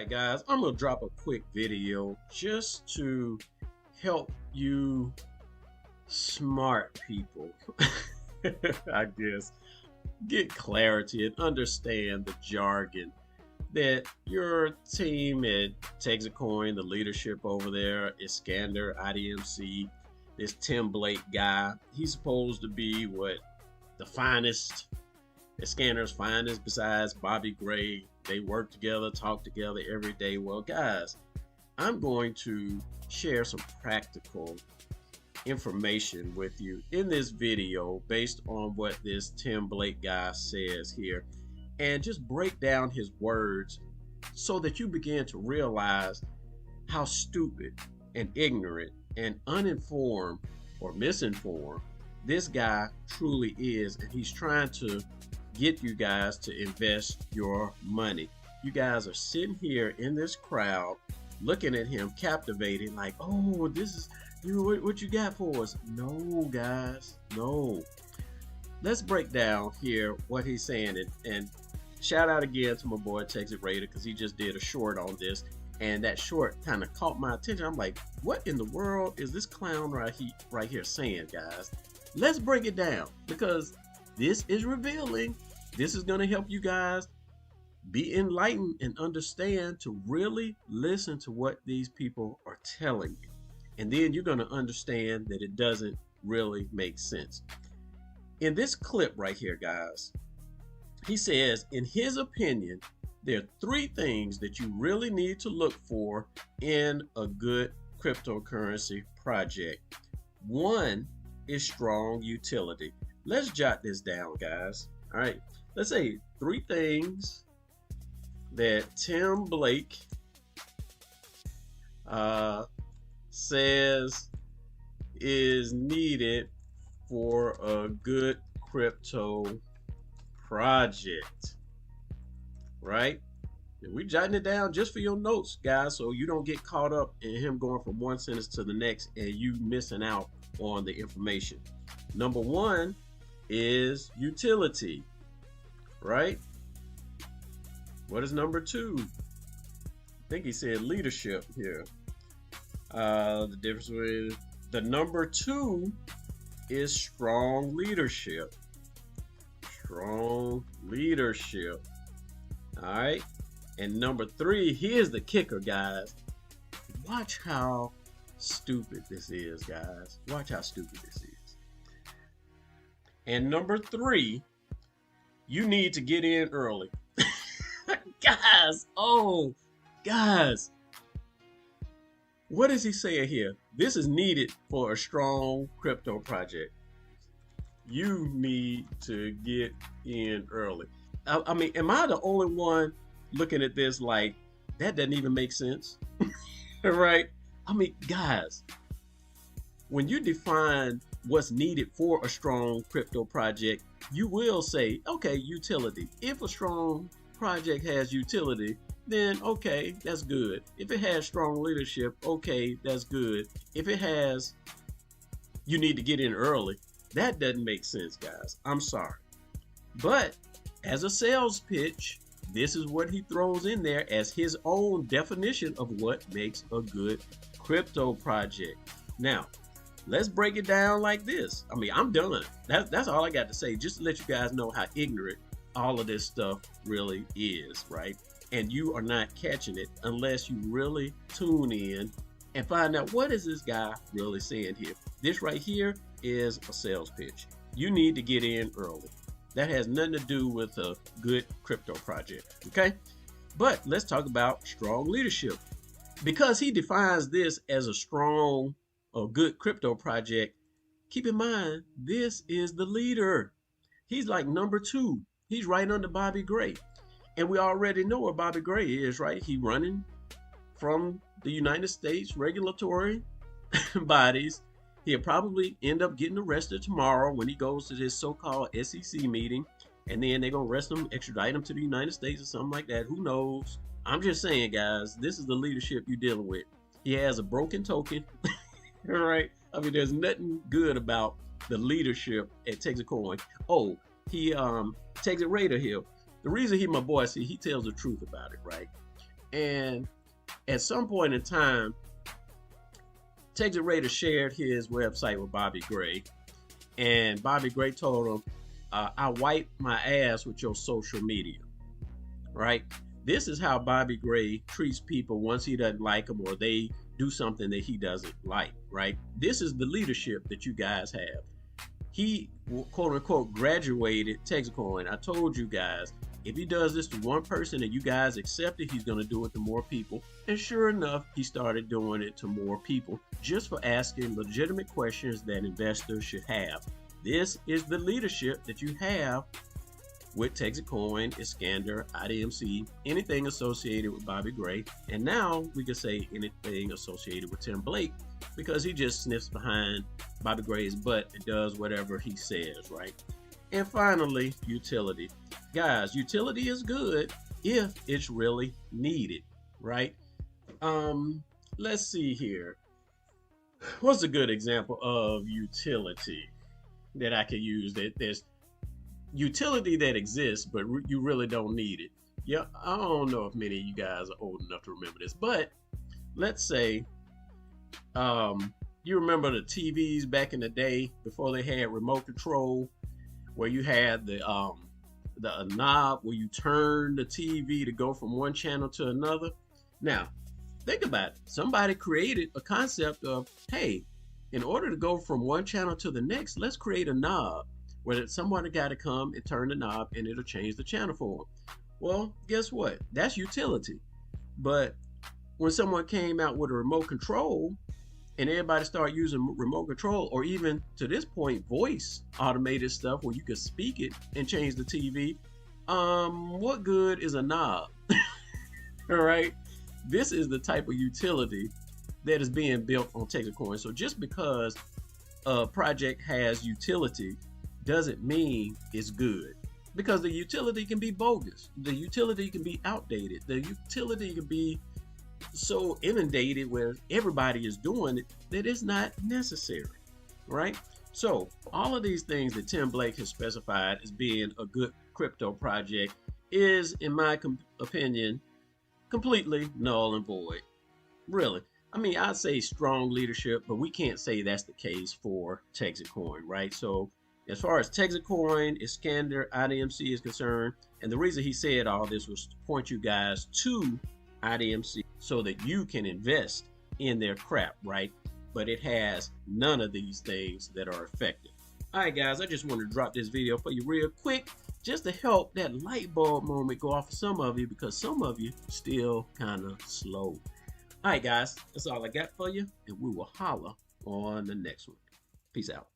right, guys, I'm gonna drop a quick video just to help you smart people, I guess, get clarity and understand the jargon that your team at Texit, the leadership over there, Iskander IDMC, this Tim Blake guy, he's supposed to be what the finest, Iskander's finest besides Bobby Gray. They work together, talk together every day. Well, guys, I'm going to share some practical information with you in this video based on what this Tim Blake guy says here, and just break down his words so that you begin to realize how stupid and ignorant and uninformed or misinformed this guy truly is, and he's trying to get you guys to invest your money. You guys are sitting here in this crowd looking at him captivated like, oh, this is you, what you got for us? No, guys, no. Let's break down here what he's saying, and shout out again to my boy Texit because he just did a short on this, and that short kind of caught my attention. I'm like, what in the world is this clown right here saying, guys? Let's break it down, because this is revealing. This is going to help you guys be enlightened and understand to really listen to what these people are telling you. And then you're going to understand that it doesn't really make sense. In this clip right here, guys, he says, in his opinion, there are 3 things that you really need to look for in a good cryptocurrency project. 1 is strong utility. Let's jot this down, guys. All right. Let's say 3 things that Tim Blake says is needed for a good crypto project, right? And we jotting it down just for your notes, guys, so you don't get caught up in him going from one sentence to the next and you missing out on the information. Number 1 is utility, right? What is number 2? I think he said leadership here. The difference with the number 2 is strong leadership. Strong leadership. All right. And number 3, here's the kicker, guys. Watch how stupid this is, guys. Watch how stupid this is. And number 3, you need to get in early. Guys, oh, guys. What is he saying here? This is needed for a strong crypto project. You need to get in early. I mean, am I the only one looking at this like, that doesn't even make sense? Right? I mean, guys, when you define what's needed for a strong crypto project, you will say, okay, utility. If a strong project has utility, then okay, that's good. If it has strong leadership, okay, that's good. If it has, you need to get in early, that doesn't make sense, guys. I'm sorry. But as a sales pitch, this is what he throws in there as his own definition of what makes a good crypto project. Now, let's break it down like this. I mean, I'm done. That's all I got to say, just to let you guys know how ignorant all of this stuff really is, right? And you are not catching it unless you really tune in and find out what is this guy really saying here. This right here is a sales pitch. You need to get in early. That has nothing to do with a good crypto project, okay? But let's talk about strong leadership. Because he defines this as a strong or good crypto project, keep in mind, this is the leader. He's like number 2. He's right under Bobby Gray. And we already know where Bobby Gray is, right? He running from the United States regulatory bodies. He'll probably end up getting arrested tomorrow when he goes to this so-called SEC meeting. And then they're going to arrest him, extradite him to the United States or something like that. Who knows? I'm just saying, guys, this is the leadership you're dealing with. He has a broken token, right? I mean, there's nothing good about the leadership at Texit. Oh, he Texit Raider here. The reason he my boy, see, he tells the truth about it, right? And at some point in time, Texit Raider shared his website with Bobby Gray, and Bobby Gray told him, I wipe my ass with your social media, right? This is how Bobby Gray treats people once he doesn't like them or they do something that he doesn't like, right? This is the leadership that you guys have. He, quote unquote, graduated Texit. I told you guys, if he does this to one person and you guys accept it, he's going to do it to more people. And sure enough, he started doing it to more people just for asking legitimate questions that investors should have. This is the leadership that you have with Texit, Iskander, IDMC, anything associated with Bobby Gray. And now we can say anything associated with Tim Blake, because he just sniffs behind Bobby Gray's butt and does whatever he says, right? And finally, utility. Guys, utility is good if it's really needed, right? Let's see here. What's a good example of utility that I could use? That there's utility that exists, but you really don't need it. Yeah, I don't know if many of you guys are old enough to remember this, but let's say you remember the TVs back in the day before they had remote control, where you had the knob where you turn the TV to go from one channel to another. Now, think about it. Somebody created a concept of, hey, in order to go from one channel to the next, let's create a knob where somebody got to come and turn the knob and it'll change the channel for them. Well, guess what? That's utility. But when someone came out with a remote control and everybody started using remote control, or even to this point, voice automated stuff where you could speak it and change the TV, what good is a knob? All right. This is the type of utility that is being built on Texit. So just because a project has utility doesn't mean it's good, because the utility can be bogus. The utility can be outdated. The utility can be so inundated where everybody is doing it that it's not necessary, right? So all of these things that Tim Blake has specified as being a good crypto project is, in my opinion, completely null and void. Really. I mean, I'd say strong leadership, but we can't say that's the case for Texit, right? So as far as Texit, Iskander, IDMC is concerned, and the reason he said all this was to point you guys to IDMC so that you can invest in their crap, right? But it has none of these things that are effective. All right, guys, I just want to drop this video for you real quick, just to help that light bulb moment go off for some of you, because some of you still kind of slow. All right, guys, that's all I got for you, and we will holler on the next one. Peace out.